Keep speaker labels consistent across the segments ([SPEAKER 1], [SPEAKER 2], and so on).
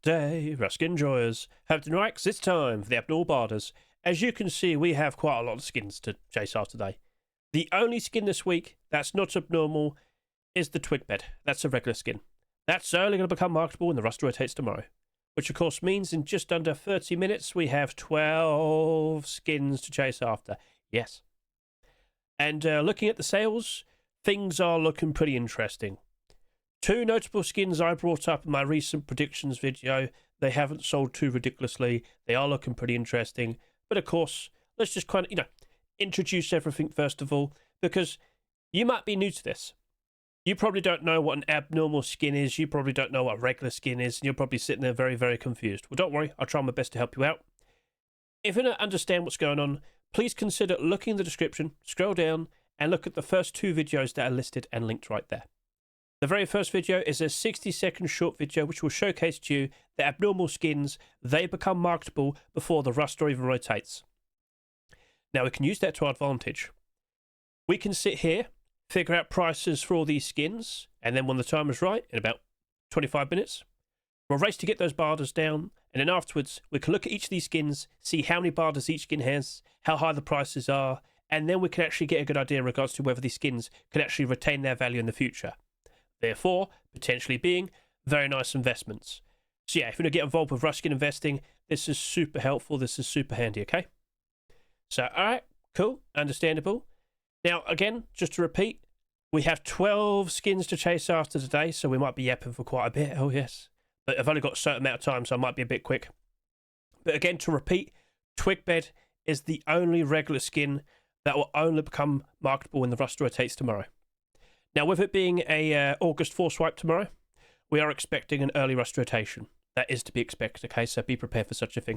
[SPEAKER 1] Day, Ruskin enjoyers, have to relax. It's time for the abnormal barders. As you can see, we have quite a lot of skins to chase after today. The only skin this week that's not abnormal is the twig bed. That's a regular skin. That's only going to become marketable when the rust rotates tomorrow. Which of course means in just under 30 minutes we have 12 skins to chase after. Yes. And looking at the sales, things are looking pretty interesting. Two notable skins I brought up in my recent predictions video. They haven't sold too ridiculously. They are looking pretty interesting. But of course, let's just kind of, introduce everything first of all, because you might be new to this. You probably don't know what an abnormal skin is. You probably don't know what a regular skin is. And you're probably sitting there very, very confused. Well, don't worry. I'll try my best to help you out. If you don't understand what's going on, please consider looking in the description, scroll down, and look at the first two videos that are listed and linked right there. The very first video is a 60-second short video which will showcase to you the abnormal skins. They become marketable before the rust or even rotates. Now we can use that to our advantage. We can sit here, figure out prices for all these skins, and then when the time is right, in about 25 minutes, we'll race to get those barders down, and then afterwards we can look at each of these skins, see how many barders each skin has, how high the prices are, and then we can actually get a good idea in regards to whether these skins can actually retain their value in the future. Therefore, potentially being very nice investments. So yeah, if you want to get involved with rush skin investing, this is super helpful, this is super handy, okay? So, alright, cool, understandable. Now, again, just to repeat, we have 12 skins to chase after today, so we might be yapping for quite a bit, oh yes. But I've only got a certain amount of time, so I might be a bit quick. But again, to repeat, Twigbed is the only regular skin that will only become marketable when the rust rotates tomorrow. Now, with it being a August 4 swipe tomorrow, we are expecting an early rust rotation. That is to be expected, okay? So be prepared for such a thing.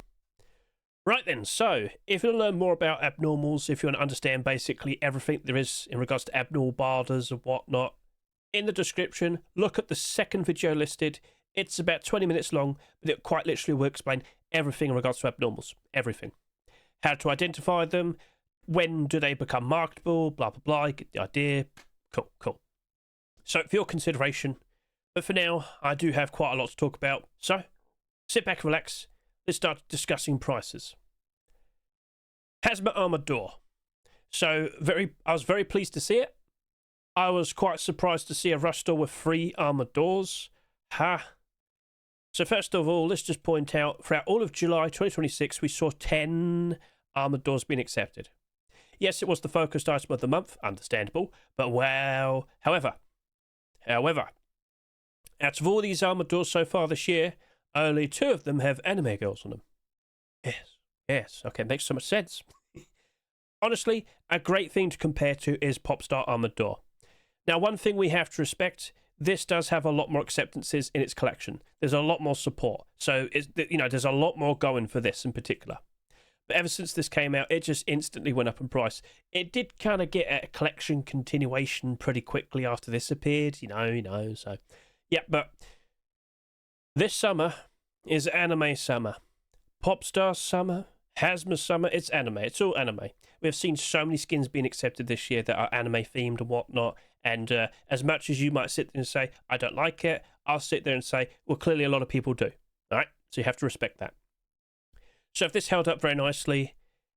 [SPEAKER 1] Right then, so if you want to learn more about abnormals, if you want to understand basically everything there is in regards to abnormal barders and whatnot, in the description, look at the second video listed. It's about 20 minutes long, but it quite literally will explain everything in regards to abnormals. Everything. How to identify them, when do they become marketable, blah, blah, blah, get the idea. Cool, cool. So for your consideration, but for now, I do have quite a lot to talk about. So sit back and relax. Let's start discussing prices. Hazma Armored Door. So I was very pleased to see it. I was quite surprised to see a rush door with 3 armored doors. So first of all, let's just point out, throughout all of July 2026, we saw 10 armored doors being accepted. Yes, it was the focused item of the month, understandable, but well, however, out of all these armored doors so far this year, only 2 of them have anime girls on them. Yes, okay, makes so much sense. Honestly, a great thing to compare to is Popstar Armored Door. Now, one thing we have to respect, this does have a lot more acceptances in its collection. There's a lot more support. So, there's a lot more going for this in particular. But ever since this came out, it just instantly went up in price. It did kind of get a collection continuation pretty quickly after this appeared, so... Yeah, but this summer is anime summer. Popstar summer, Hazma summer, it's anime. It's all anime. We have seen so many skins being accepted this year that are anime themed and whatnot. And as much as you might sit there and say, I don't like it, I'll sit there and say, well, clearly a lot of people do. All right? So you have to respect that. So if this held up very nicely,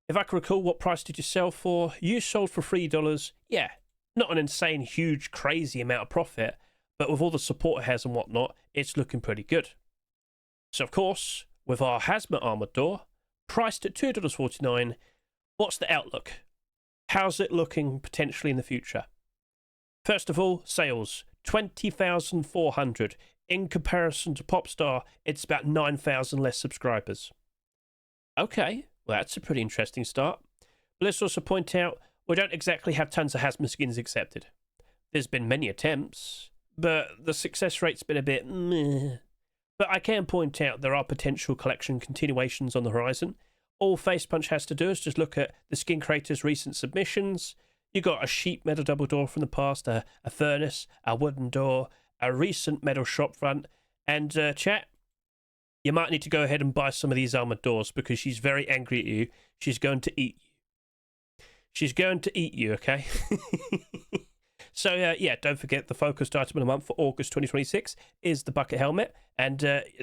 [SPEAKER 1] if I can recall, what price did you sell for? You sold for $3. Yeah, not an insane, huge, crazy amount of profit, but with all the support it has and whatnot, it's looking pretty good. So of course, with our Hazma Armored Door, priced at $2.49, what's the outlook? How's it looking potentially in the future? First of all, sales, 20,400. In comparison to Popstar, it's about 9,000 less subscribers. Okay, well that's a pretty interesting start. But let's also point out, we don't exactly have tons of Hazma skins accepted. There's been many attempts, but the success rate's been a bit meh. But I can point out there are potential collection continuations on the horizon. All Facepunch has to do is just look at the skin creators' recent submissions. You got a sheep metal double door from the past, a furnace, a wooden door, a recent metal shop front, and chat, you might need to go ahead and buy some of these armored doors because she's very angry at you. She's going to eat you. She's going to eat you, okay? So, yeah, don't forget the focused item of the month for August 2026 is the bucket helmet. And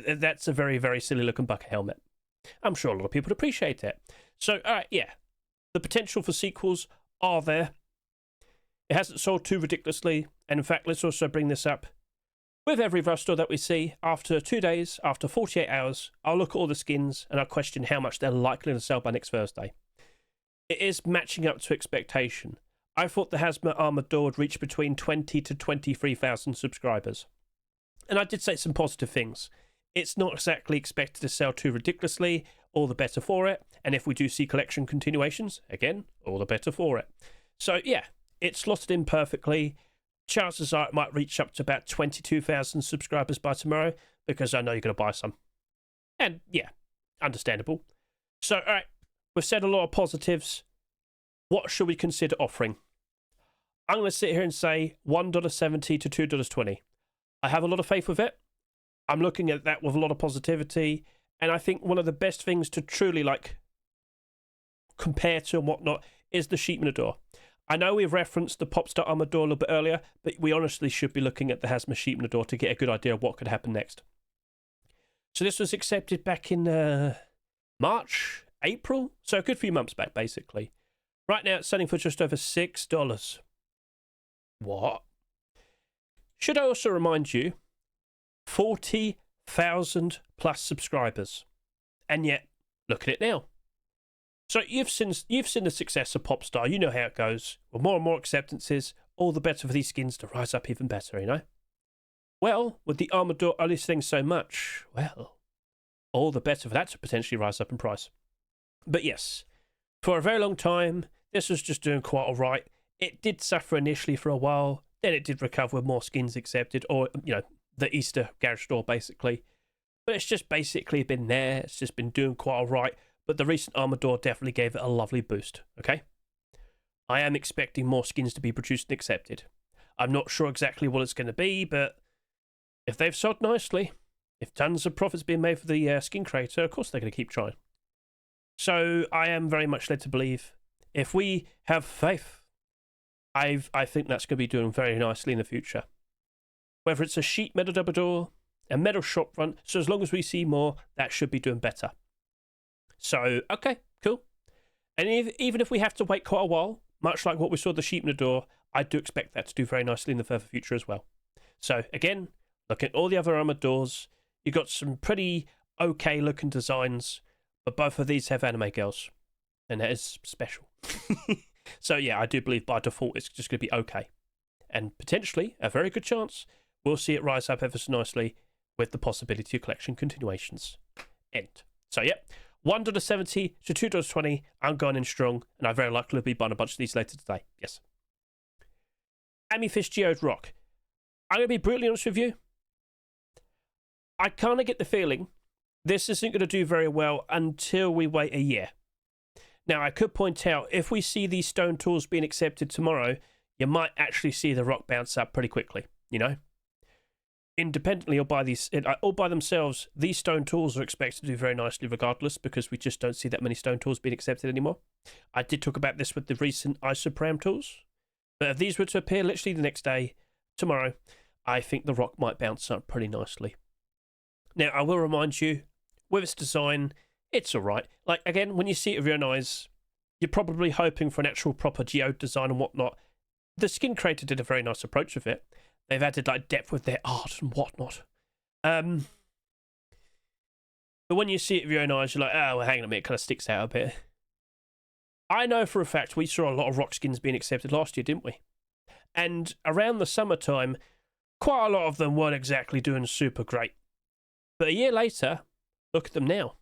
[SPEAKER 1] that's a very, very silly looking bucket helmet. I'm sure a lot of people would appreciate it. So, all right, yeah. The potential for sequels are there. It hasn't sold too ridiculously. And in fact, let's also bring this up. With every rush store that we see, after 2 days, after 48 hours, I'll look at all the skins and I'll question how much they're likely to sell by next Thursday. It is matching up to expectation. I thought the Hazma Armored Door would reach between 20 to 23,000 subscribers. And I did say some positive things. It's not exactly expected to sell too ridiculously, all the better for it. And if we do see collection continuations, again, all the better for it. So yeah, it's slotted in perfectly. Chances are it might reach up to about 22,000 subscribers by tomorrow, because I know you're going to buy some. And yeah, understandable. So, all right, we've said a lot of positives. What should we consider offering? I'm going to sit here and say $1.70 to $2.20. I have a lot of faith with it. I'm looking at that with a lot of positivity. And I think one of the best things to truly compare to and whatnot is the Sheepman Door. I know we've referenced the Popstar Armored Door a little bit earlier, but we honestly should be looking at the Hazma Sheepman Door to get a good idea of what could happen next. So this was accepted back in March, April, so a good few months back, basically. Right now, it's selling for just over $6. What? Should I also remind you, 40,000 plus subscribers. And yet, look at it now. So you've seen the success of Popstar. You know how it goes. With more and more acceptances, all the better for these skins to rise up even better, you know? Well, with the Armored Door only selling so much, well, all the better for that to potentially rise up in price. But yes, for a very long time, this was just doing quite all right. It did suffer initially for a while. Then it did recover with more skins accepted, or, you know, the Easter garage store, basically. But it's just basically been there. It's just been doing quite all right. But the recent Armored Door definitely gave it a lovely boost, okay? I am expecting more skins to be produced and accepted. I'm not sure exactly what it's going to be, but if they've sold nicely, if tons of profits being made for the skin creator, of course they're going to keep trying. So I am very much led to believe, if we have faith, I think that's going to be doing very nicely in the future. Whether it's a sheet metal double door, a metal shop front, so as long as we see more, that should be doing better. So, okay, cool. And even if we have to wait quite a while, much like what we saw the sheep in the door, I do expect that to do very nicely in the further future as well. So, again, look at all the other armored doors. You've got some pretty okay looking designs, but both of these have anime girls. And that is special. So, yeah, I do believe by default it's just going to be okay. And potentially, a very good chance, we'll see it rise up ever so nicely with the possibility of collection continuations. End. So, yeah. $1.70 to $2.20. I'm going in strong, and I very likely will be buying a bunch of these later today. Yes. Amethyst Geode Rock. I'm going to be brutally honest with you. I kind of get the feeling this isn't going to do very well until we wait a year. Now, I could point out, if we see these stone tools being accepted tomorrow, you might actually see the rock bounce up pretty quickly, you know? Independently or all by themselves, these stone tools are expected to do very nicely regardless, because we just don't see that many stone tools being accepted anymore. I did talk about this with the recent Isopram tools, but if these were to appear literally the next day, tomorrow, I think the rock might bounce up pretty nicely. Now, I will remind you, with its design, it's alright. Like, again, when you see it with your own eyes, you're probably hoping for an actual proper geode design and whatnot. The skin creator did a very nice approach with it. They've added like depth with their art and whatnot. But when you see it with your own eyes, you're like, oh, well, hang on a minute, it kind of sticks out a bit. I know for a fact we saw a lot of rock skins being accepted last year, didn't we? And around the summertime, quite a lot of them weren't exactly doing super great. But a year later, look at them now.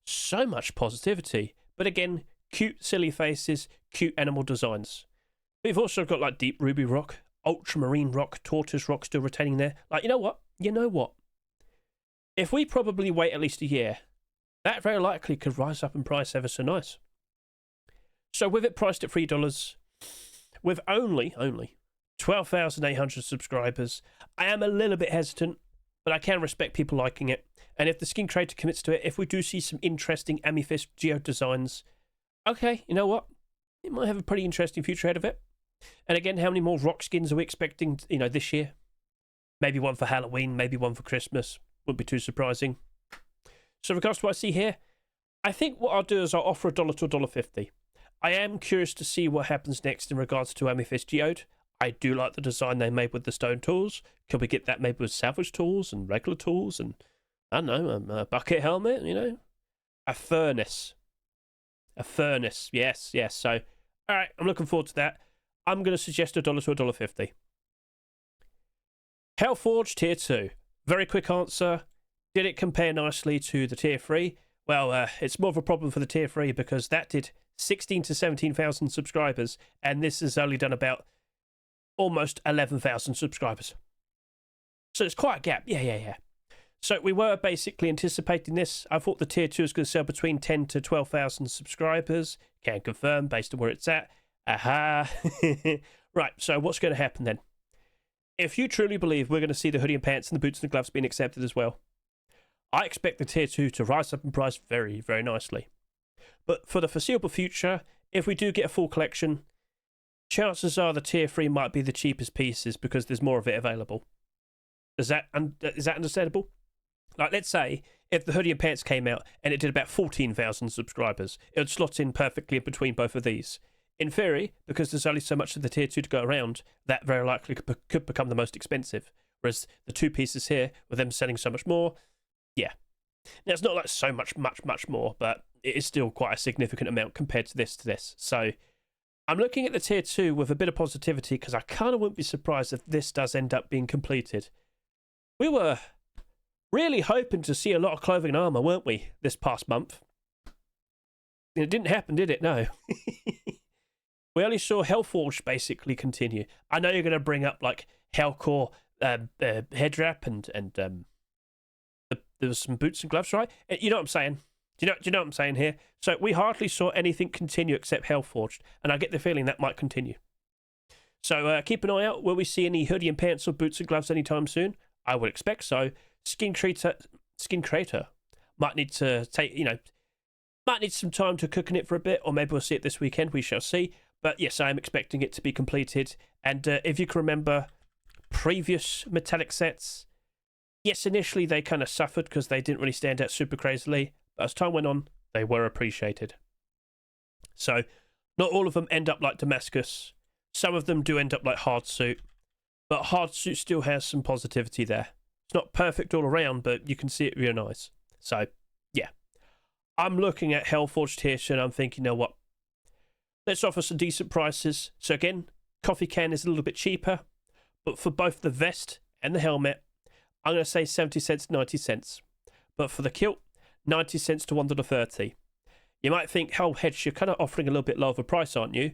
[SPEAKER 1] So much positivity. But again, cute, silly faces, cute animal designs. We've also got like Deep Ruby Rock, Ultramarine Rock, Tortoise Rock still retaining there. Like, you know what? If we probably wait at least a year, that very likely could rise up in price ever so nice. So with it priced at $3, with only 12,800 subscribers, I am a little bit hesitant, but I can respect people liking it. And if the skin creator commits to it, if we do see some interesting Amethyst Geode designs, okay, you know what? It might have a pretty interesting future ahead of it. And again, how many more rock skins are we expecting, this year? Maybe one for Halloween, maybe one for Christmas. Wouldn't be too surprising. So in regards to what I see here, I think what I'll do is I'll offer $1 to $1.50. I am curious to see what happens next in regards to Amethyst Geode. I do like the design they made with the stone tools. Can we get that made with salvage tools and regular tools and, I don't know, a bucket helmet, A furnace. A furnace, yes. So, all right, I'm looking forward to that. I'm going to suggest $1 to $1.50. Hellforged Tier 2. Very quick answer. Did it compare nicely to the Tier 3? Well, it's more of a problem for the Tier 3 because that did 16 to 17,000 subscribers, and this has only done about almost 11,000 subscribers. So it's quite a gap. Yeah. So we were basically anticipating this. I thought the Tier 2 was going to sell between 10 to 12,000 subscribers. Can confirm based on where it's at. Aha. Right, so what's going to happen then? If you truly believe we're going to see the hoodie and pants and the boots and the gloves being accepted as well, I expect the Tier 2 to rise up in price very, very nicely. But for the foreseeable future, if we do get a full collection, chances are the Tier 3 might be the cheapest pieces because there's more of it available. Is that understandable? Like, let's say if the hoodie and pants came out and it did about 14,000 subscribers, it would slot in perfectly in between both of these. In theory, because there's only so much of the Tier 2 to go around, that very likely could become the most expensive. Whereas the two pieces here, with them selling so much more, yeah. Now, it's not like so much more, but it is still quite a significant amount compared to this. So I'm looking at the Tier 2 with a bit of positivity because I kind of wouldn't be surprised if this does end up being completed. We were really hoping to see a lot of clothing and armour, weren't we, this past month? It didn't happen, did it? No. We only saw Hellforged basically continue. I know you're going to bring up like Hellcore head wrap and there was some boots and gloves, right? You know what I'm saying? Do you know what I'm saying here? So we hardly saw anything continue except Hellforged, and I get the feeling that might continue. So keep an eye out. Will we see any hoodie and pants or boots and gloves anytime soon? I would expect so. Skin creator might need to might need some time to cook in it for a bit, or maybe we'll see it this weekend. We shall see. But yes, I am expecting it to be completed. And if you can remember previous metallic sets, yes, initially they kind of suffered because they didn't really stand out super crazily. But as time went on, they were appreciated. So not all of them end up like Damascus. Some of them do end up like Hardsuit. But Hardsuit still has some positivity there. It's not perfect all around, but you can see it real nice. So, yeah. I'm looking at Hellforged Tier and I'm thinking, you know what? Let's offer some decent prices. So again, coffee can is a little bit cheaper. But for both the vest and the helmet, I'm going to say 70 cents, 90 cents. But for the kilt, 90 cents to $1.30. You might think, oh, Hedge, you're kind of offering a little bit lower of a price, aren't you?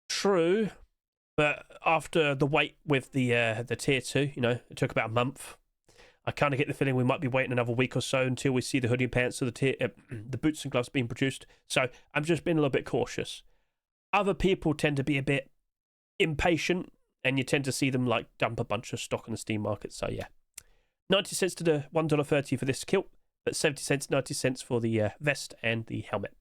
[SPEAKER 1] True. But after the wait with the Tier 2, it took about a month. I kind of get the feeling we might be waiting another week or so until we see the hoodie and pants or the boots and gloves being produced. So I'm just being a little bit cautious. Other people tend to be a bit impatient, and you tend to see them like dump a bunch of stock on the Steam market. So yeah, 90 cents to the $1.30 for this kilt, but 70 cents, 90 cents for the vest and the helmet.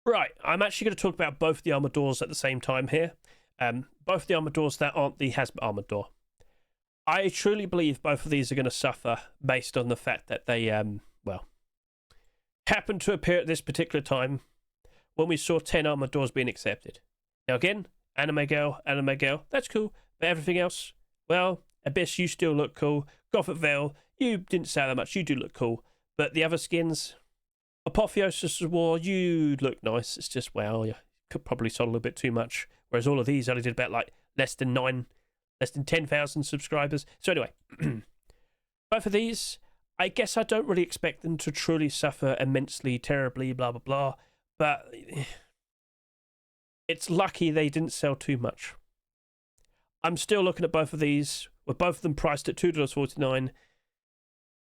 [SPEAKER 1] Right, I'm actually going to talk about both the armored doors at the same time here. Both the armored doors that aren't the Hazma armored door. I truly believe both of these are going to suffer based on the fact that they, happened to appear at this particular time when we saw 10 armored doors being accepted. Now again, anime girl, that's cool. But everything else, well, Abyss, you still look cool. Gothic Veil, you didn't say that much, you do look cool. But the other skins, Apotheosis War, you look nice. It's just, well, you could probably sold a little bit too much. Whereas all of these only did about less than 10,000 subscribers. So anyway, both of these, I guess I don't really expect them to truly suffer immensely, terribly, blah, blah, blah. But it's lucky they didn't sell too much. I'm still looking at both of these, with both of them priced at $2.49.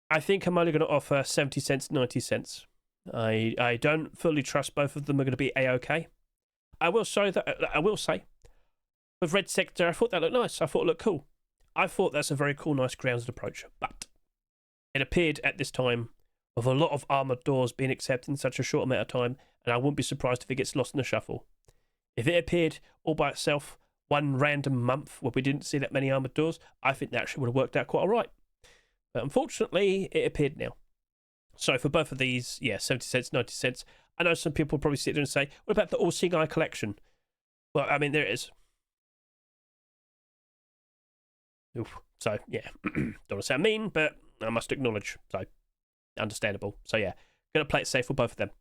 [SPEAKER 1] I think I'm only going to offer 70 cents, 90 cents. I don't fully trust both of them are going to be A-OK. I will say, with Red Sector, I thought that looked nice. I thought it looked cool. I thought that's a very cool, nice grounded approach. But it appeared at this time with a lot of armoured doors being accepted in such a short amount of time, and I wouldn't be surprised if it gets lost in the shuffle. If it appeared all by itself one random month where we didn't see that many armored doors, I think that actually would have worked out quite all right. But unfortunately, it appeared now. So for both of these, yeah, 70 cents, 90 cents. I know some people will probably sit there and say, what about the All-Seeing Eye collection? Well, I mean, there it is. Oof. So, yeah, don't want to sound mean, but I must acknowledge. So, understandable. So, yeah, going to play it safe for both of them.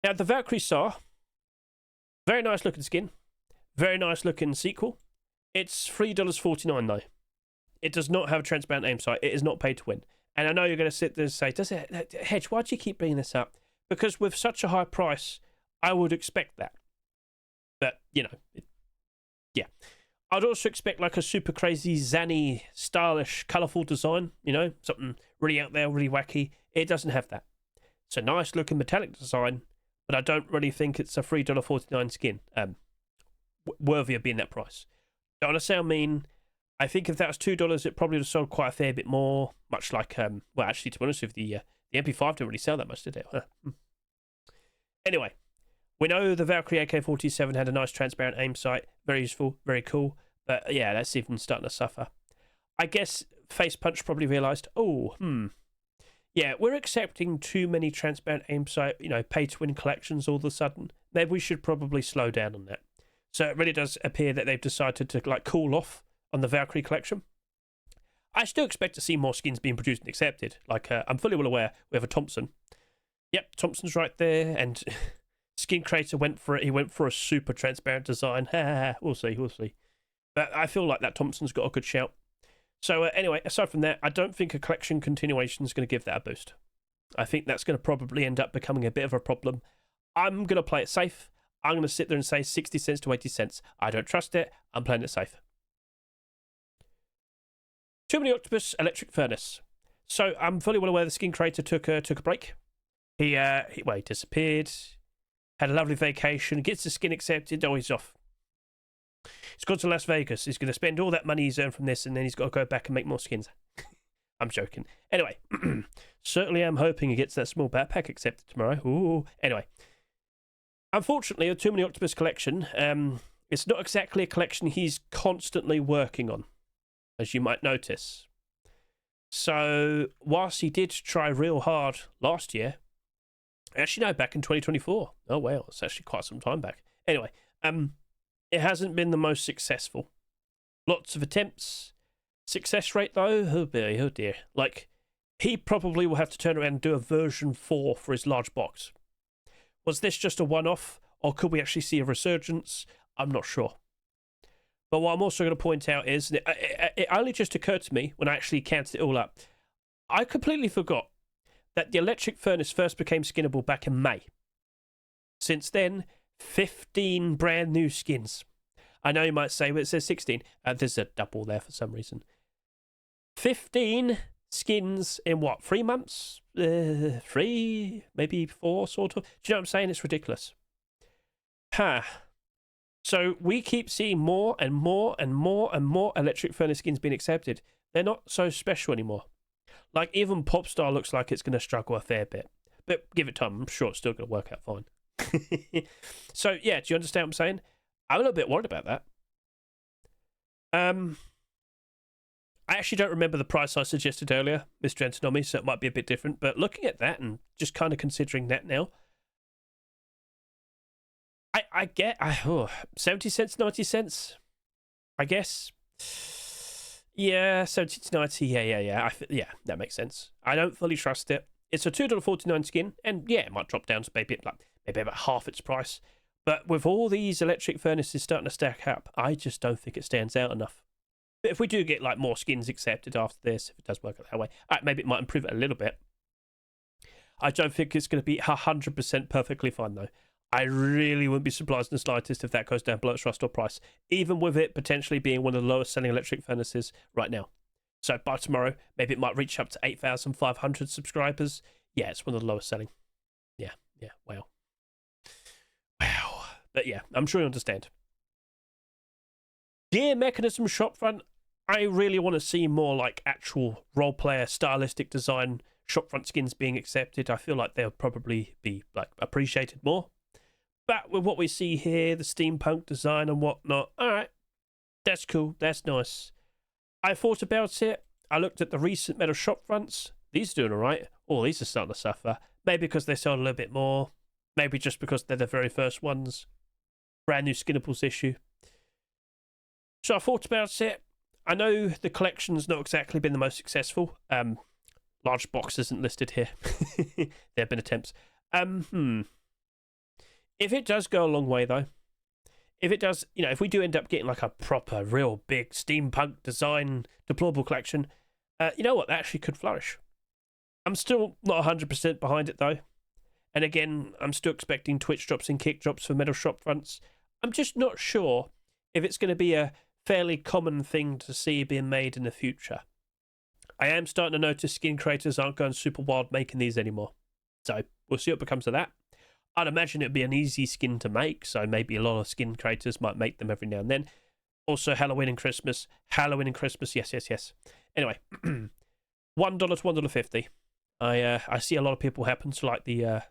[SPEAKER 1] Now, the Valkyrie SAR, very nice looking skin. Very nice looking sequel. It's $3.49 though. It does not have a transparent aim sight. It is not paid to win. And I know you're going to sit there and say, does it, Hedge, why do you keep bringing this up? Because with such a high price, I would expect that. But, you know, yeah. I'd also expect like a super crazy, zany, stylish, colourful design, you know, something really out there, really wacky. It doesn't have that. It's a nice looking metallic design, but I don't really think it's a $3.49 skin worthy of being that price. Don't want to sound mean. I think if that was $2, it probably would have sold quite a fair bit more. Much like, well, actually, to be honest with you, the MP5 didn't really sell that much, did it? Anyway, we know the Valkyrie AK-47 had a nice transparent aim sight. Very useful, very cool. But yeah, that's even starting to suffer. I guess Face Punch probably realised, yeah, we're accepting too many transparent aim sight, you know, pay-to-win collections all of a sudden. Maybe we should probably slow down on that. So it really does appear that they've decided to, like, cool off on the Valkyrie collection. I still expect to see more skins being produced and accepted. Like, I'm fully well aware we have a Thompson. Yep, Thompson's right there, and Skin Creator went for it. He went for a super transparent design. We'll see. But I feel like that Thompson's got a good shout. So anyway, aside from that, I don't think a collection continuation is going to give that a boost. I think that's going to probably end up becoming a bit of a problem. I'm going to play it safe. I'm going to sit there and say 60 cents to 80 cents. I don't trust it. I'm playing it safe. Too Many Octopus Electric Furnace. So I'm fully well aware the Skin Creator took a break. He disappeared, had a lovely vacation, gets the skin accepted, he's off. He's gone to Las Vegas. He's going to spend all that money he's earned from this, and then he's got to go back and make more skins. I'm joking. Anyway, certainly I'm hoping he gets that small backpack accepted tomorrow. Ooh. Anyway, unfortunately, the Too Many Octopus collection, it's not exactly a collection he's constantly working on, as you might notice. So, whilst he did try real hard last year, actually no, back in 2024. Oh, well, it's actually quite some time back. Anyway, it hasn't been the most successful. Lots of attempts. Success rate, though, oh dear. Like, he probably will have to turn around and do a version 4 for his large box. Was this just a one-off, or could we actually see a resurgence? I'm not sure. But what I'm also going to point out is, it only just occurred to me when I actually counted it all up, I completely forgot that the electric furnace first became skinnable back in May. Since then, 15 brand new skins. I know you might say, but it says 16. There's a double there for some reason. 15 skins in what, 3 months? 3, maybe 4, sort of. Do you know what I'm saying? It's ridiculous. So we keep seeing more and more and more and more electric furnace skins being accepted. They're not so special anymore. Like, even Popstar looks like it's going to struggle a fair bit. But give it time. I'm sure it's still going to work out fine. So, yeah, do you understand what I'm saying? I'm a little bit worried about that. I actually don't remember the price I suggested earlier, Mr. Antinomy, so it might be a bit different. But looking at that and just kind of considering that now, I get 70 cents, 90 cents, I guess. Yeah, 70 to 90, yeah, that makes sense. I don't fully trust it. It's a $2.49 skin, and yeah, it might drop down to maybe about half its price. But with all these electric furnaces starting to stack up, I just don't think it stands out enough. But if we do get like more skins accepted after this, if it does work out that way, maybe it might improve it a little bit. I don't think it's going to be 100% perfectly fine, though. I really wouldn't be surprised in the slightest if that goes down below its rust-or price, even with it potentially being one of the lowest selling electric furnaces right now. So by tomorrow, maybe it might reach up to 8,500 subscribers. Yeah, it's one of the lowest selling. Yeah, wow. But yeah, I'm sure you understand. Gear Mechanism Shopfront, I really want to see more like actual role-player stylistic design shopfront skins being accepted. I feel like they'll probably be like appreciated more. But with what we see here, the steampunk design and whatnot, all right, that's cool, that's nice. I thought about it. I looked at the recent metal shop fronts. These are doing all right. Oh, these are starting to suffer. Maybe because they sold a little bit more. Maybe just because they're the very first ones. Brand new Skinnables issue. So I thought about it. I know the collection's not exactly been the most successful. Large box isn't listed here. There have been attempts. If it does go a long way, though, if it does, if we do end up getting like a proper, real big steampunk design deplorable collection, you know what? That actually could flourish. I'm still not 100% behind it, though. And again, I'm still expecting Twitch drops and kick drops for metal shop fronts. I'm just not sure if it's going to be a fairly common thing to see being made in the future. I am starting to notice skin creators aren't going super wild making these anymore. So we'll see what becomes of that. I'd imagine it'd be an easy skin to make, so maybe a lot of skin creators might make them every now and then. Also, Halloween and Christmas. Yes. Anyway, $1 to $1.50. I see a lot of people happen to like the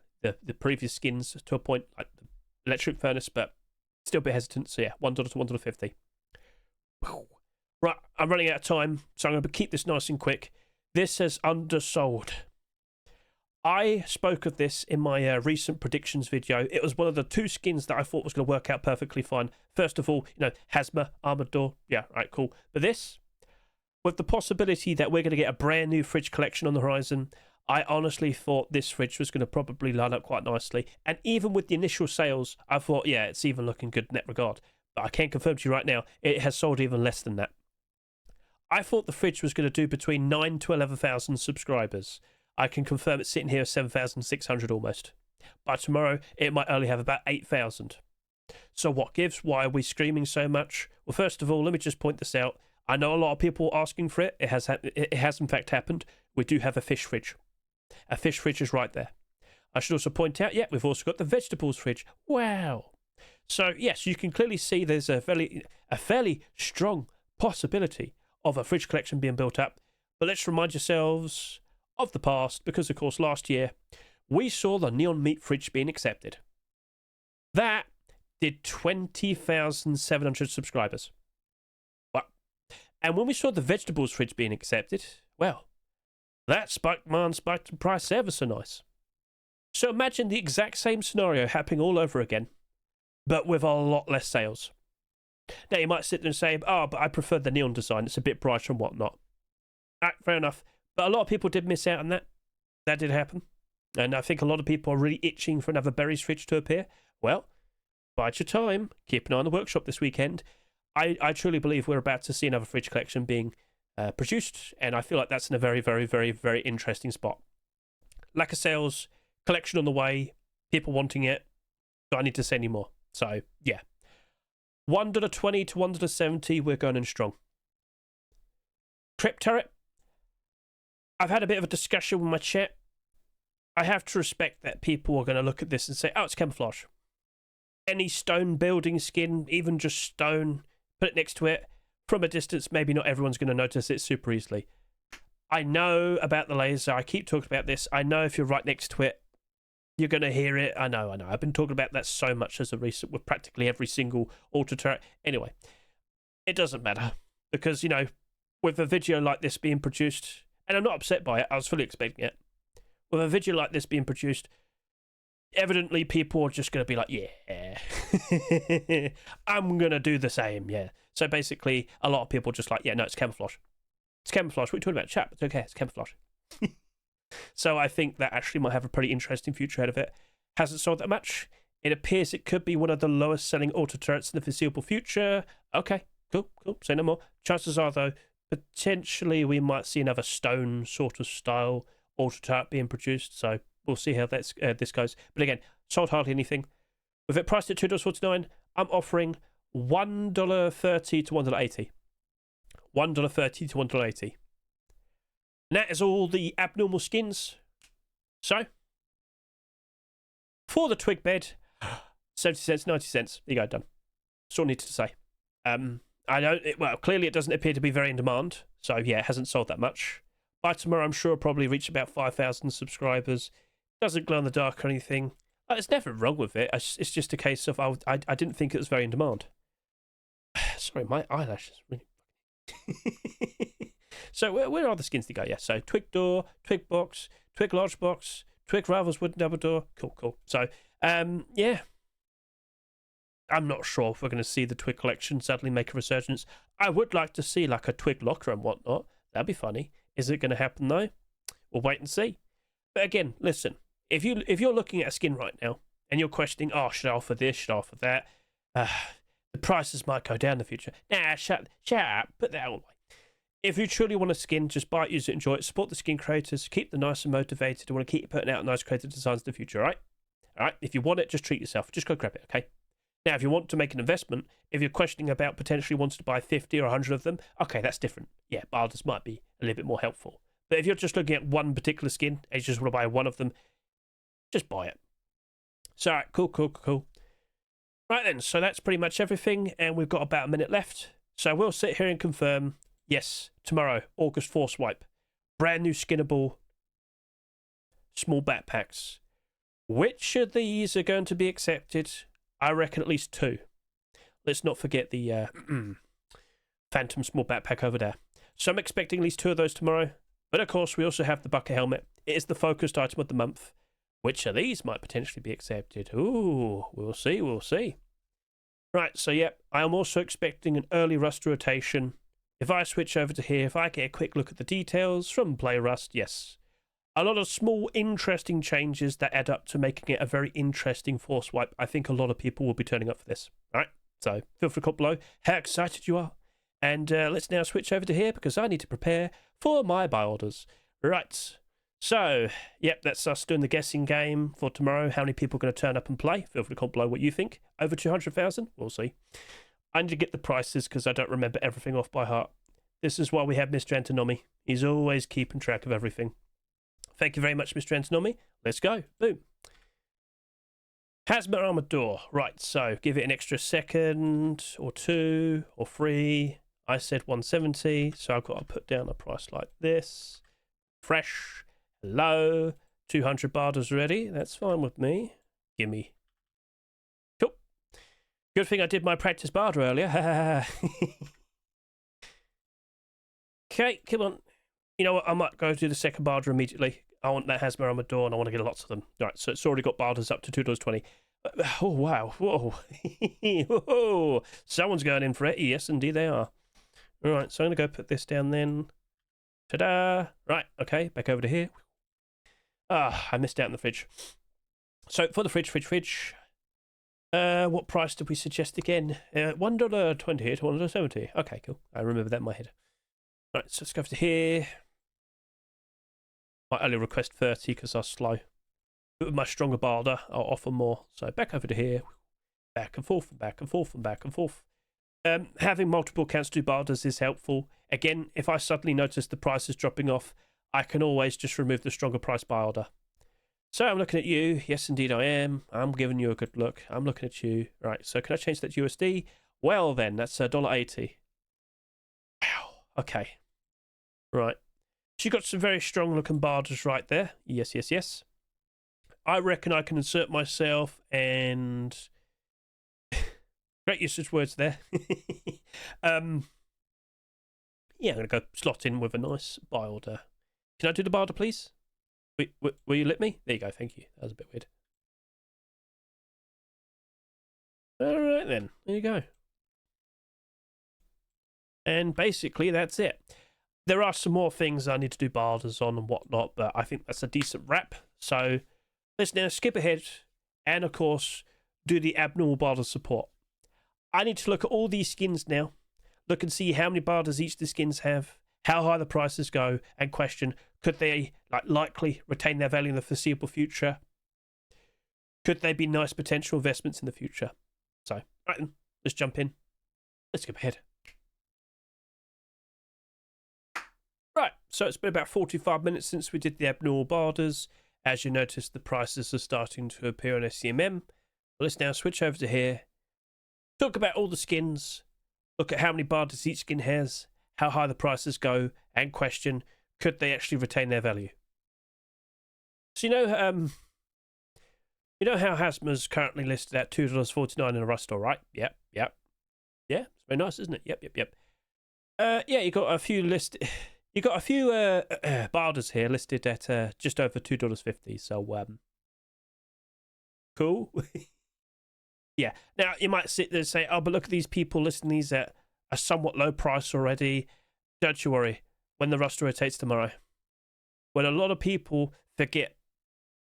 [SPEAKER 1] previous skins to a point, like the electric furnace, but still a bit hesitant. So yeah, $1 to $1.50. Right, I'm running out of time, so I'm going to keep this nice and quick. This says undersold. I spoke of this in my recent predictions video. It was one of the two skins that I thought was going to work out perfectly fine. First of all, Hazma, Armored Door. Yeah, right, cool. But this, with the possibility that we're going to get a brand new fridge collection on the horizon, I honestly thought this fridge was going to probably line up quite nicely. And even with the initial sales, I thought, yeah, it's even looking good in that regard. But I can confirm to you right now, it has sold even less than that. I thought the fridge was going to do between 9 to 11,000 subscribers. I can confirm it's sitting here at 7,600 almost. By tomorrow, it might only have about 8,000. So what gives? Why are we screaming so much? Well, first of all, let me just point this out. I know a lot of people asking for it. It has in fact happened. We do have a fish fridge. A fish fridge is right there. I should also point out, we've also got the vegetables fridge. Wow. So yes, you can clearly see there's a fairly strong possibility of a fridge collection being built up. But let's remind yourselves of the past, because of course last year we saw the Neon Meat fridge being accepted. That did 20,700 subscribers. Well, and when we saw the vegetables fridge being accepted, well, that spiked the price ever so nice. So imagine the exact same scenario happening all over again, but with a lot less sales. Now you might sit there and say, but I prefer the neon design, it's a bit brighter and whatnot. Fair enough. But a lot of people did miss out on that. That did happen. And I think a lot of people are really itching for another berries fridge to appear. Well, bide your time. Keep an eye on the workshop this weekend. I truly believe we're about to see another fridge collection being produced. And I feel like that's in a very, very, very, very interesting spot. Lack of sales, collection on the way, people wanting it. Do I need to say any more? So, yeah. $1.20 to $1.70, we're going in strong. Crypt Turret. I've had a bit of a discussion with my chat. I have to respect that people are going to look at this and say, it's camouflage. Any stone building skin, even just stone, put it next to it. From a distance, maybe not everyone's going to notice it super easily. I know about the laser. I keep talking about this. I know if you're right next to it, you're going to hear it. I know. I've been talking about that so much as a recent with practically every single auto turret. Anyway, it doesn't matter because, with a video like this being produced, and I'm not upset by it, I was fully expecting it. With a video like this being produced, evidently people are just going to be like, yeah, I'm going to do the same, yeah. So basically, a lot of people are just like, yeah, no, it's camouflage. It's camouflage. What are you talking about, chat? It's okay, it's camouflage. So I think that actually might have a pretty interesting future ahead of it. Hasn't sold that much. It appears it could be one of the lowest selling auto turrets in the foreseeable future. Okay, cool. Say no more. Chances are, though, potentially we might see another stone sort of style auto turret being produced. So we'll see how this goes. But again, sold hardly anything. With it priced at $2.49, I'm offering $1.30 to $1.80. $1.30 to $1.80. And that is all the abnormal skins. So, for the twig bed, 70 cents, 90 cents. There you go, done. That's all I needed to say. Clearly it doesn't appear to be very in demand. So, yeah, it hasn't sold that much. By tomorrow, I'm sure it'll probably reach about 5,000 subscribers. Doesn't glow in the dark or anything. There's nothing wrong with it. It's just a case of I didn't think it was very in demand. Sorry, my eyelashes really. So where are the skins to go? Yeah, so Twig Door, Twig Box, Twig Large Box, Twig Rivals Wooden Double Door. Cool. So yeah. I'm not sure if we're going to see the Twig collection suddenly make a resurgence. I would like to see like a Twig locker and whatnot. That'd be funny. Is it going to happen though? We'll wait and see. But again, listen. If you're looking at a skin right now and you're questioning, oh, should I offer this? Should I offer that? The prices might go down in the future. Nah, shut up. Put that away. If you truly want a skin, just buy it, use it, enjoy it. Support the skin creators. Keep them nice and motivated. You want to keep putting out nice creative designs in the future, all right? All right. If you want it, just treat yourself. Just go grab it, okay? Now, if you want to make an investment, if you're questioning about potentially wanting to buy 50 or 100 of them, okay, that's different. Yeah, barders might be a little bit more helpful. But if you're just looking at one particular skin and you just want to buy one of them, just buy it. So, all right, cool. Right then, so that's pretty much everything, and we've got about a minute left. So we'll sit here and confirm, yes, tomorrow, August 4 swipe. Brand new skinnable small backpacks. Which of these are going to be accepted? I reckon at least 2. Let's not forget the Phantom small backpack over there. So I'm expecting at least 2 of those tomorrow. But of course, we also have the bucket helmet. It is the focused item of the month. Which of these might potentially be accepted? Ooh, we'll see. Right, so yep, I am also expecting an early Rust rotation. If I switch over to here, if I get a quick look at the details from Play Rust, yes. A lot of small, interesting changes that add up to making it a very interesting force wipe. I think a lot of people will be turning up for this. All right, so feel free to comment below how excited you are. And let's now switch over to here because I need to prepare for my buy orders. Right, so, yep, that's us doing the guessing game for tomorrow. How many people are going to turn up and play? Feel free to comment below what you think. Over 200,000? We'll see. I need to get the prices because I don't remember everything off by heart. This is why we have Mr. Antonomy. He's always keeping track of everything. Thank you very much, Mr. Antonomy. Let's go. Boom. Hazma armored door. Right, so give it an extra second or 2 or 3. I said 170, so I've got to put down a price like this. Fresh. Hello. 200 barders ready. That's fine with me. Gimme. Cool. Good thing I did my practice barter earlier. Okay, come on. You know what? I might go do the second barter immediately. I want that Hazma armored door and I want to get lots of them. All right, so it's already got barders up to $2.20. Oh, wow. Whoa. Whoa. Someone's going in for it. Yes, indeed they are. All right, so I'm going to go put this down then. Ta-da. Right, okay, back over to here. Ah, I missed out in the fridge. So for the fridge. What price did we suggest again? $1.20 to $1.70. Okay, cool. I remember that in my head. All right, so let's go over to here. Might only request 30 because I'm slow. But with my stronger barter, I'll offer more. So back over to here. Back and forth. Having multiple accounts to do barters is helpful. Again, if I suddenly notice the price is dropping off, I can always just remove the stronger price buy order. So I'm looking at you. Yes, indeed I am. I'm giving you a good look. I'm looking at you. Right, so can I change that to USD? Well then, that's $1.80. Wow, okay. Right. So you've got some very strong looking barters right there. Yes. I reckon I can insert myself and... Great usage words there. Yeah, I'm going to go slot in with a nice buy order. Can I do the barter, please? Will you let me? There you go, thank you. That was a bit weird. All right then, there you go. And basically that's it. There are some more things I need to do barters on and whatnot, but I think that's a decent wrap. So let's now skip ahead and, of course, do the abnormal barter support. I need to look at all these skins now, look and see how many barters each of the skins have, how high the prices go, and question, could they likely retain their value in the foreseeable future? Could they be nice potential investments in the future? So, right then, let's jump in. Let's skip ahead. Right, so it's been about 45 minutes since we did the abnormal barters. As you notice, the prices are starting to appear on SCMM. Let's now switch over to here. Talk about all the skins. Look at how many barters each skin has, how high the prices go, and question, could they actually retain their value? So, you know, You know how Hazma's currently listed at $2.49 in a Rust store, right? Yep. Yeah, it's very nice, isn't it? Yep. Yeah, you got a few You got a few barders here listed at just over $2.50. So cool. Yeah. Now you might sit there and say, "Oh, but look at these people listing these at a somewhat low price already." Don't you worry. When the Rust rotates tomorrow, when a lot of people forget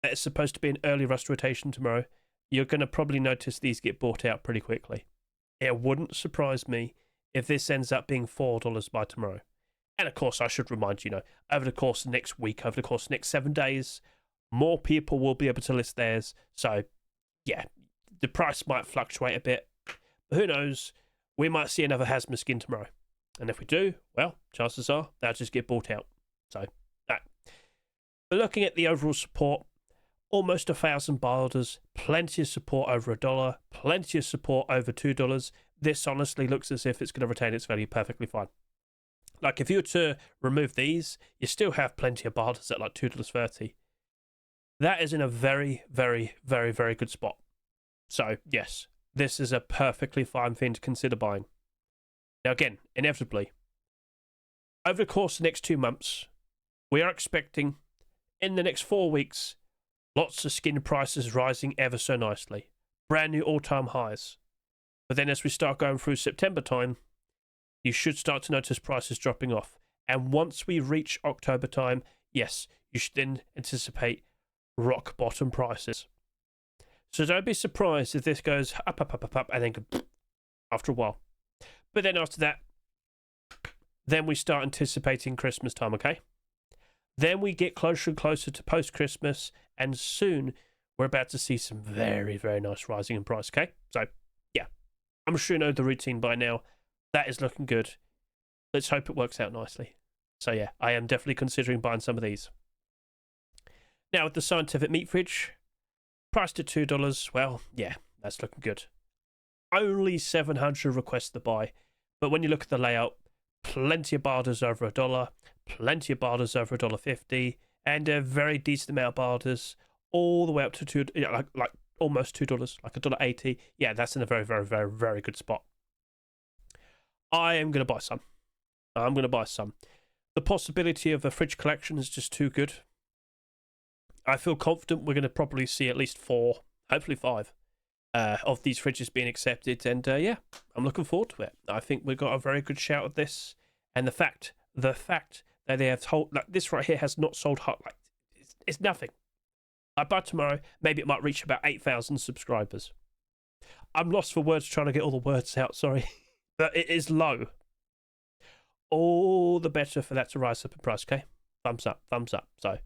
[SPEAKER 1] that it's supposed to be an early Rust rotation tomorrow, you're going to probably notice these get bought out pretty quickly. It wouldn't surprise me if this ends up being $4 by tomorrow. And of course, I should remind you, over the course of next week, over the course of the next 7 days, more people will be able to list theirs. So, yeah, the price might fluctuate a bit. But who knows? We might see another Hazma skin tomorrow. And if we do, well, chances are they'll just get bought out. So, that. But looking at the overall support, almost 1,000 barders, plenty of support over $1, plenty of support over $2. This honestly looks as if it's going to retain its value perfectly fine. Like, if you were to remove these, you still have plenty of barders at like $2.30. That is in a very, very, very, very good spot. So, yes, this is a perfectly fine thing to consider buying. Now, again, inevitably, over the course of the next 2 months, we are expecting, in the next 4 weeks, lots of skin prices rising ever so nicely. Brand new all-time highs. But then as we start going through September time, you should start to notice prices dropping off. And once we reach October time, yes, you should then anticipate rock bottom prices. So don't be surprised if this goes up, and then after a while. But then after that, then we start anticipating Christmas time, okay? Then we get closer and closer to post-Christmas, and soon we're about to see some very, very nice rising in price, okay? So, yeah, I'm sure you know the routine by now. That is looking good. Let's hope it works out nicely. So, yeah, I am definitely considering buying some of these. Now, with the scientific meat fridge, priced at $2, well, yeah, that's looking good. Only 700 requests to buy, but when you look at the layout, plenty of barders over $1, plenty of barders over $1.50, and a very decent amount of barders all the way up to $2, like almost $2, like $1.80. Yeah, that's in a very, very, very, very good spot. I am going to buy some. I'm going to buy some. The possibility of a fridge collection is just too good. I feel confident we're going to probably see at least 4, hopefully 5, of these fridges being accepted. And yeah, I'm looking forward to it. I think we've got a very good shout at this. And the fact that they have told, like this right here has not sold hot, like it's nothing. By tomorrow, maybe it might reach about 8,000 subscribers. I'm lost for words trying to get all the words out, sorry. But it is low. All the better for that to rise up in price, okay? Thumbs up. So,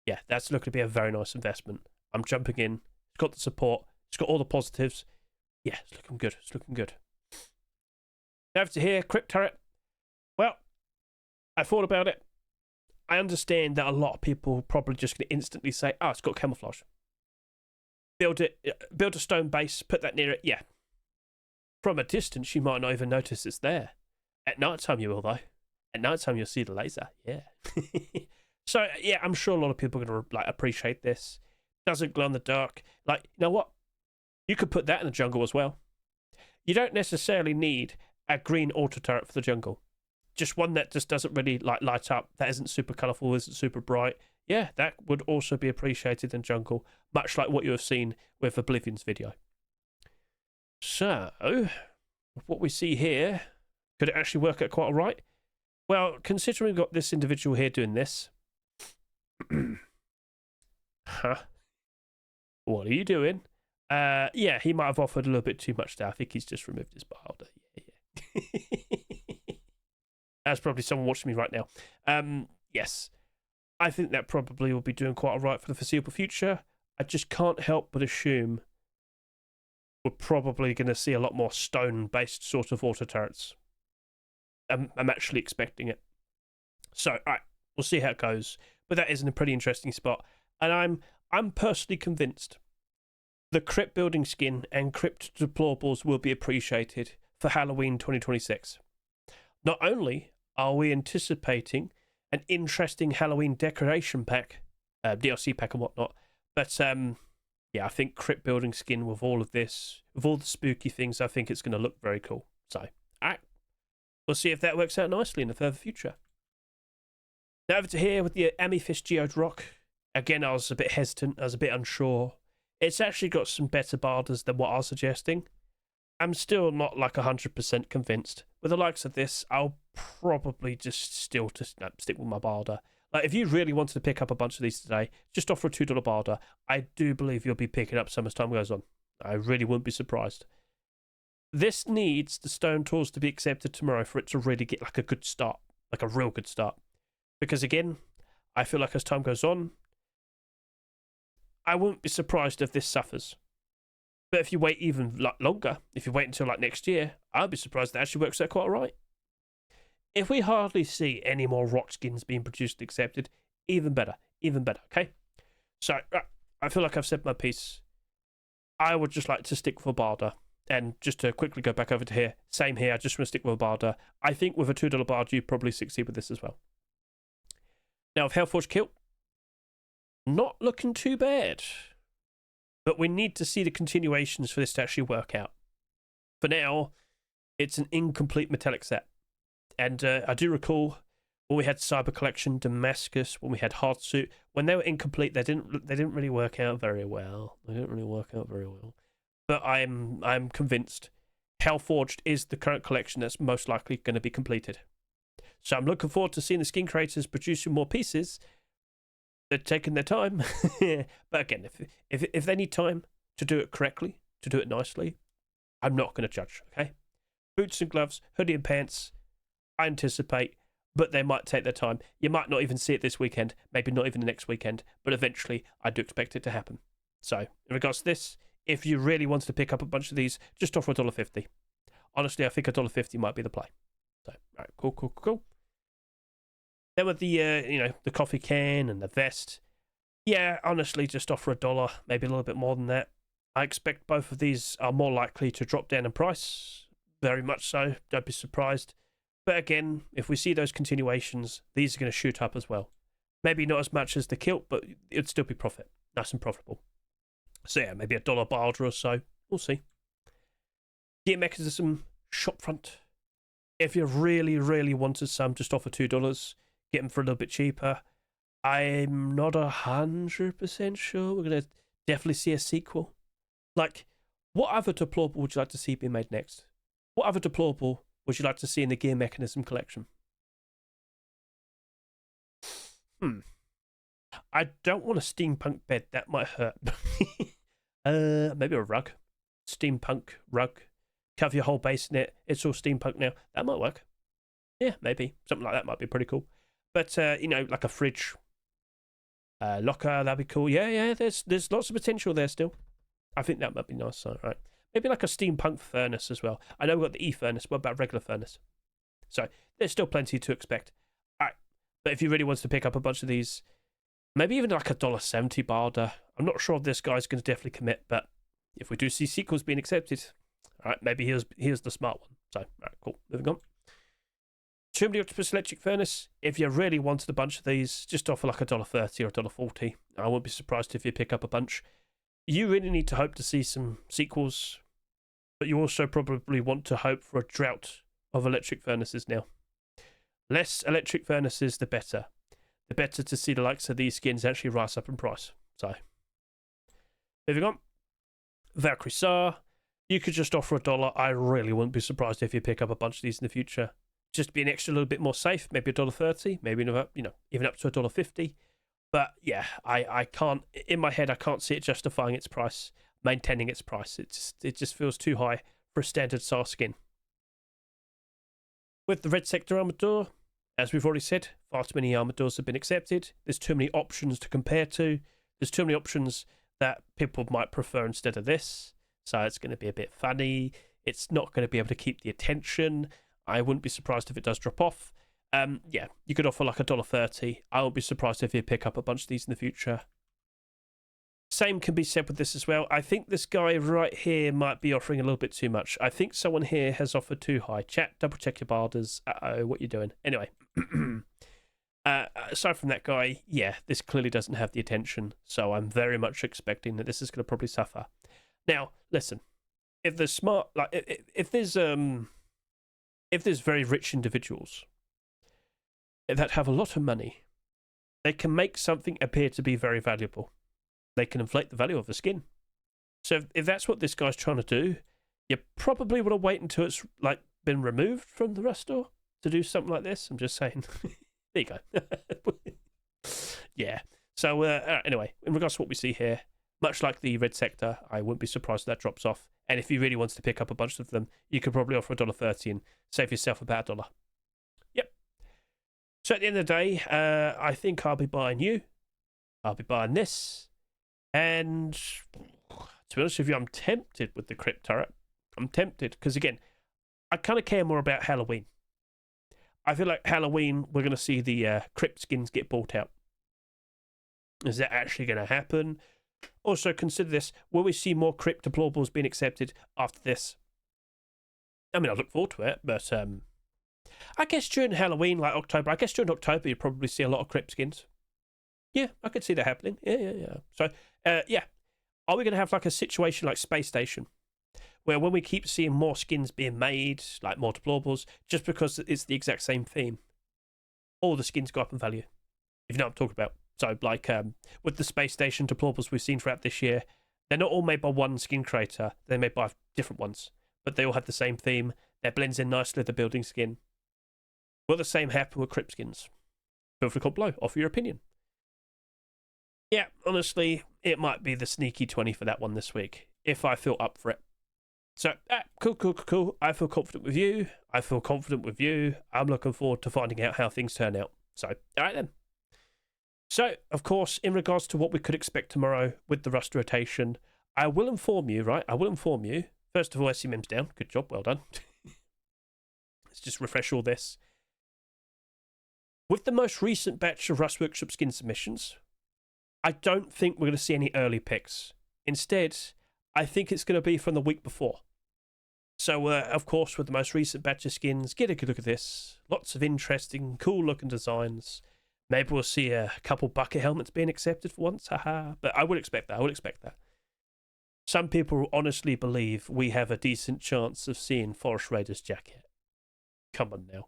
[SPEAKER 1] yeah, that's looking to be a very nice investment. I'm jumping in. It's got the support. It's got all the positives. Yeah, it's looking good. Now over to here, Crypt Turret. Well, I thought about it. I understand that a lot of people are probably just going to instantly say, oh, it's got camouflage. Build a stone base, put that near it. Yeah. From a distance, you might not even notice it's there. At night time, you will, though. At night time, you'll see the laser. Yeah. So, yeah, I'm sure a lot of people are going to appreciate this. Doesn't glow in the dark. Like, you know what? You could put that in the jungle as well. You don't necessarily need a green auto turret for the jungle. Just one that just doesn't really light up, that isn't super colourful, isn't super bright. Yeah, that would also be appreciated in jungle, much like what you have seen with Oblivion's video. So, what we see here, could it actually work out quite all right? Well, considering we've got this individual here doing this. Huh? What are you doing? Yeah, he might have offered a little bit too much there. I think he's just removed his beholder. Yeah. That's probably someone watching me right now. Yes. I think that probably will be doing quite all right for the foreseeable future. I just can't help but assume we're probably going to see a lot more stone-based sort of auto turrets. I'm actually expecting it. So, all right, we'll see how it goes. But that is in a pretty interesting spot. And I'm personally convinced the Crypt building skin and Crypt deplorables will be appreciated for Halloween 2026. Not only are we anticipating an interesting Halloween decoration pack, DLC pack and whatnot, but yeah, I think crypt building skin with all of this, with all the spooky things, I think it's going to look very cool. So, alright, we'll see if that works out nicely in the further future. Now over to here with the Amethyst Geode rock. Again, I was a bit hesitant, I was a bit unsure. It's actually got some better barders than what I was suggesting. I'm still not like 100% convinced. With the likes of this, I'll probably just still stick with my barder. Like, if you really wanted to pick up a bunch of these today, just offer a $2 barder. I do believe you'll be picking up some as time goes on. I really wouldn't be surprised. This needs the stone tools to be accepted tomorrow for it to really get like a good start, like a real good start. Because again, I feel like as time goes on, I wouldn't be surprised if this suffers. But if you wait even like longer, if you wait until like next year, I'd be surprised that actually works out quite alright. If we hardly see any more rock skins being produced and accepted, even better, okay? So, I feel like I've said my piece. I would just like to stick with a barder. And just to quickly go back over to here, same here, I just want to stick with a barder. I think with a $2 barder, you probably succeed with this as well. Now, with Hellforged Kilt, not looking too bad. But we need to see the continuations for this to actually work out. For now, it's an incomplete metallic set. And I do recall when we had Cyber Collection, Damascus, when we had Hardsuit, when they were incomplete, they didn't really work out very well. But I'm convinced Hellforged is the current collection that's most likely going to be completed. So I'm looking forward to seeing the skin creators producing more pieces. They're taking their time. But again, if they need time to do it correctly, to do it nicely, I'm not going to judge, okay? Boots and gloves, hoodie and pants, I anticipate, but they might take their time. You might not even see it this weekend, maybe not even the next weekend, but eventually I do expect it to happen. So, in regards to this, if you really wanted to pick up a bunch of these, just offer $1.50. Honestly, I think $1.50 might be the play. So, all right, cool. Then with the, the coffee can and the vest, yeah, honestly, just offer $1, maybe a little bit more than that. I expect both of these are more likely to drop down in price, very much so, don't be surprised. But again, if we see those continuations, these are going to shoot up as well. Maybe not as much as the kilt, but it'd still be profit, nice and profitable. So yeah, maybe $1 barter or so, we'll see. Gear mechanism, shopfront. If you really wanted some, just offer $2. Get them for a little bit cheaper. I'm not 100% sure we're going to definitely see a sequel. Like, what other deplorable would you like to see be made next? What other deplorable would you like to see in the gear mechanism collection? I don't want a steampunk bed. That might hurt. Maybe a rug. Steampunk rug. Cover your whole base in it. It's all steampunk now. That might work. Yeah, maybe. Something like that might be pretty cool. But, like a fridge, locker, that'd be cool. Yeah, there's lots of potential there still. I think that might be nice. So, right. Maybe like a steampunk furnace as well. I know we've got the E-furnace. What about regular furnace? So, there's still plenty to expect. All right. But if you really want to pick up a bunch of these, maybe even like a $1.70 barter. I'm not sure if this guy's going to definitely commit, but if we do see sequels being accepted, all right, maybe here's the smart one. So, all right, cool. Moving on. Tomb of the Octopus Electric Furnace, if you really wanted a bunch of these, just offer like $1.30 or $1.40. I wouldn't be surprised if you pick up a bunch. You really need to hope to see some sequels, but you also probably want to hope for a drought of electric furnaces now. Less electric furnaces, the better. The better to see the likes of these skins actually rise up in price. So, moving on. Valkyrie SAR, you could just offer $1. I really wouldn't be surprised if you pick up a bunch of these in the future. Just to be an extra little bit more safe, maybe $1.30, maybe even up to $1.50. But yeah, I can't, in my head, I can't see it justifying its price, maintaining its price. It just feels too high for a standard SAR skin. With the Red Sector Armored Door, as we've already said, far too many armored doors have been accepted. There's too many options to compare to. There's too many options that people might prefer instead of this. So it's going to be a bit funny. It's not going to be able to keep the attention. I wouldn't be surprised if it does drop off. Yeah, you could offer like $1.30. I won't be surprised if you pick up a bunch of these in the future. Same can be said with this as well. I think this guy right here might be offering a little bit too much. I think someone here has offered too high. Chat, double check your barders. Uh-oh, what you doing? Anyway. Aside from that guy, yeah, this clearly doesn't have the attention, so I'm very much expecting that this is going to probably suffer. Now, listen, if there's smart, like if there's very rich individuals that have a lot of money, they can make something appear to be very valuable. They can inflate the value of the skin. So if that's what this guy's trying to do, you probably want to wait until it's like been removed from the restore to do something like this. I'm just saying. There you go. Yeah. So anyway, in regards to what we see here, much like the red sector, I wouldn't be surprised if that drops off. And if you really wants to pick up a bunch of them, you could probably offer $1.30 and save yourself about $1. Yep. So at the end of the day, I think I'll be buying you. I'll be buying this. And to be honest with you, I'm tempted with the Crypt Turret. I'm tempted because, again, I kind of care more about Halloween. I feel like Halloween, we're going to see the Crypt skins get bought out. Is that actually going to happen? Also, consider this. Will we see more Crypt deplorables being accepted after this? I mean, I look forward to it, but I guess during Halloween, like October, I guess during October, you'd probably see a lot of Crypt skins. Yeah, I could see that happening. Yeah. So, yeah. Are we going to have like a situation like Space Station? Where when we keep seeing more skins being made, like more deplorables, just because it's the exact same theme, all the skins go up in value. If you know what I'm talking about. So, like, with the Space Station deplorables we've seen throughout this year, they're not all made by one skin creator. They're made by different ones. But they all have the same theme. That blends in nicely with the building skin. Will the same happen with Crypt skins? Feel free to comment below. Offer your opinion. Yeah, honestly, it might be the sneaky 20 for that one this week, if I feel up for it. So, cool. I feel confident with you. I feel confident with you. I'm looking forward to finding out how things turn out. So, all right then. So, of course, in regards to what we could expect tomorrow with the Rust rotation, I will inform you, right? I will inform you. First of all, SCMM's down. Good job. Well done. Let's just refresh all this. With the most recent batch of Rust Workshop skin submissions, I don't think we're going to see any early picks. Instead, I think it's going to be from the week before. So, of course, with the most recent batch of skins, get a good look at this. Lots of interesting, cool-looking designs. Maybe we'll see a couple bucket helmets being accepted for once. Haha. But I would expect that. Some people honestly believe we have a decent chance of seeing Forest Raider's jacket. Come on now.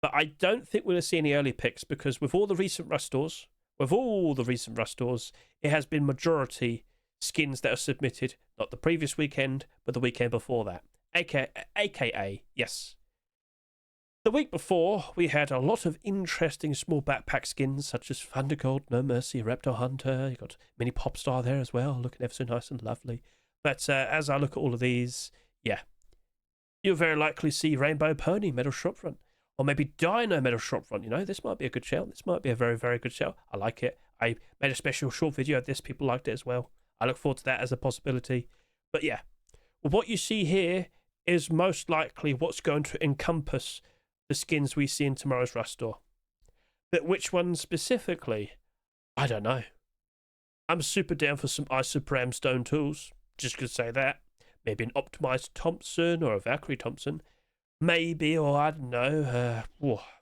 [SPEAKER 1] But I don't think we're going to see any early picks because with all the recent restores, it has been majority skins that are submitted, not the previous weekend, but the weekend before that. AKA, yes. The week before, we had a lot of interesting small backpack skins, such as Thundergold, No Mercy, Raptor Hunter. You got Mini Popstar there as well, looking ever so nice and lovely. But as I look at all of these, yeah, you'll very likely see Rainbow Pony, Metal Shopfront, or maybe Dino Metal Shopfront. You know, this might be a good shout. This might be a very, very good shout. I like it. I made a special short video of this. People liked it as well. I look forward to that as a possibility. But yeah, what you see here is most likely what's going to encompass the skins we see in tomorrow's Rustore. But which ones specifically? I don't know. I'm super down for some Isopram stone tools. Just could say that. Maybe an optimized Thompson or a Valkyrie Thompson. Maybe, or I don't know,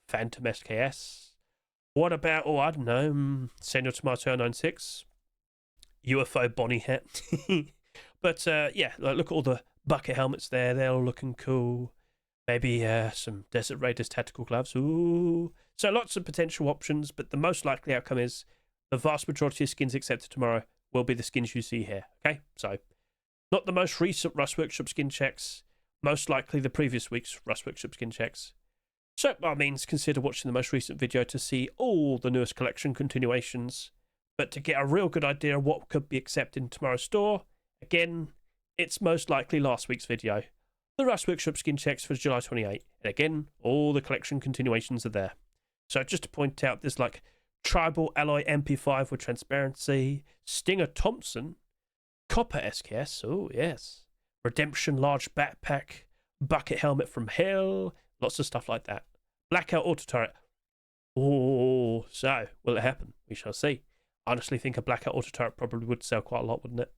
[SPEAKER 1] Phantom SKS. What about, I don't know, Senor Tomato 96, UFO Bonnie hat. But yeah, look at all the bucket helmets there. They're all looking cool. Maybe some Desert Raiders tactical gloves. Ooh. So lots of potential options, but the most likely outcome is the vast majority of skins accepted tomorrow will be the skins you see here. Okay, so not the most recent Rust Workshop skin checks, most likely the previous week's Rust Workshop skin checks. So by all means, consider watching the most recent video to see all the newest collection continuations. But to get a real good idea of what could be accepted in tomorrow's store, again, it's most likely last week's video. The Rust Workshop skin checks for July 28. And again, all the collection continuations are there. So just to point out, there's like Tribal Alloy MP5 with transparency, Stinger Thompson, Copper SKS, oh yes, Redemption Large Backpack, Bucket Helmet from Hell, lots of stuff like that. Blackout Auto Turret. Oh, so will it happen? We shall see. I honestly think a Blackout Auto Turret probably would sell quite a lot, wouldn't it?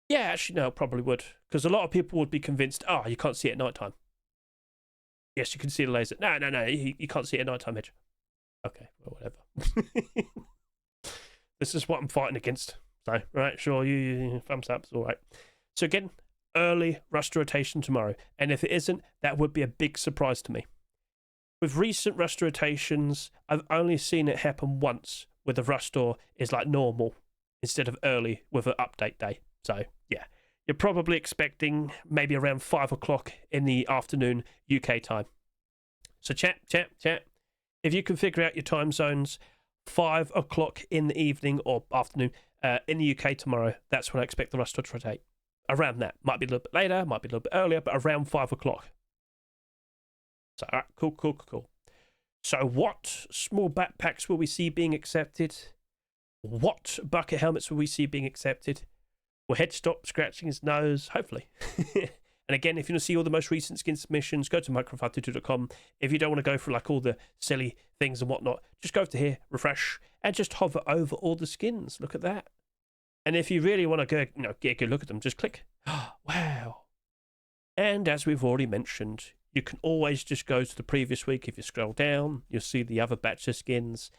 [SPEAKER 1] Yeah, actually, no, it probably would. Because a lot of people would be convinced, you can't see it at night time. Yes, you can see the laser. No, you can't see it at night time, Hedge. Okay, well, whatever. This is what I'm fighting against. So, right, sure, you thumbs up, it's all right. So again, early rust rotation tomorrow. And if it isn't, that would be a big surprise to me. With recent rust rotations, I've only seen it happen once, where the rust door is like normal instead of early with an update day. So, yeah, you're probably expecting maybe around 5 o'clock in the afternoon UK time. So chat. If you can figure out your time zones, 5 o'clock in the evening or afternoon in the UK tomorrow, that's when I expect the rust to rotate. Around that. Might be a little bit later, might be a little bit earlier, but around 5 o'clock. So, all right, cool. So what small backpacks will we see being accepted? What bucket helmets will we see being accepted? Will Hedge stop scratching his nose? Hopefully. And again, if you want to see all the most recent skin submissions, go to micro522.com. If you don't want to go through like all the silly things and whatnot, just go over to here, refresh, and just hover over all the skins. Look at that. And if you really want to go, get a good look at them, just click. Wow. And as we've already mentioned, you can always just go to the previous week. If you scroll down, you'll see the other batch of skins.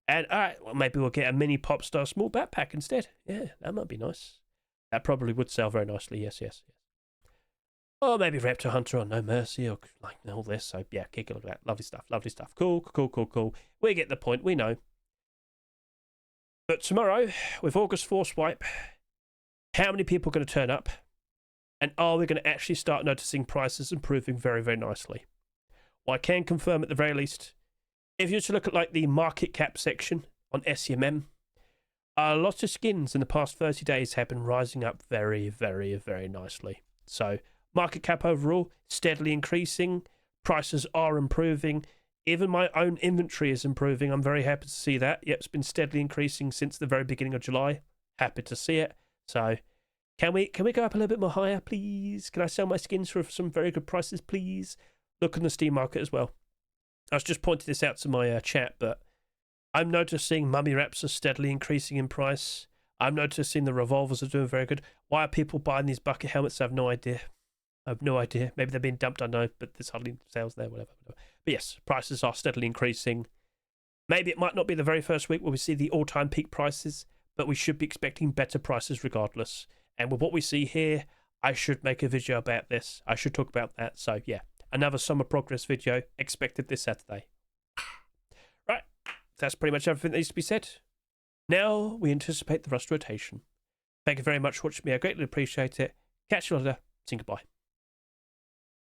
[SPEAKER 1] And all right, well, maybe we'll get a mini Popstar small backpack instead. Yeah, that might be nice. That probably would sell very nicely. Yes. Or maybe Raptor Hunter or No Mercy or like all this. So yeah, kick a look at that. Lovely stuff. Cool. We get the point. We know. But tomorrow, with August Force Wipe, how many people are going to turn up? And are we going to actually start noticing prices improving very, very nicely? Well, I can confirm at the very least, if you were to look at like the market cap section on SEMM, a lot of skins in the past 30 days have been rising up very, very, very nicely. So market cap overall, steadily increasing. Prices are improving. Even my own inventory is improving. I'm very happy to see that. Yep, it's been steadily increasing since the very beginning of July. Happy to see it. So can we go up a little bit more higher, please? Can I sell my skins for some very good prices, please? Look on the Steam market as well. I was just pointing this out to my chat, but I'm noticing mummy wraps are steadily increasing in price. I'm noticing the revolvers are doing very good. Why are people buying these bucket helmets? I have no idea. Maybe they're being dumped, I know, but there's hardly sales there, whatever. But yes, prices are steadily increasing. Maybe it might not be the very first week where we see the all-time peak prices, but we should be expecting better prices regardless. And with what we see here, I should make a video about this. I should talk about that. So yeah, another summer progress video expected this Saturday. Right, that's pretty much everything that needs to be said. Now we anticipate the rust rotation. Thank you very much for watching me. I greatly appreciate it. Catch you later. See you, goodbye.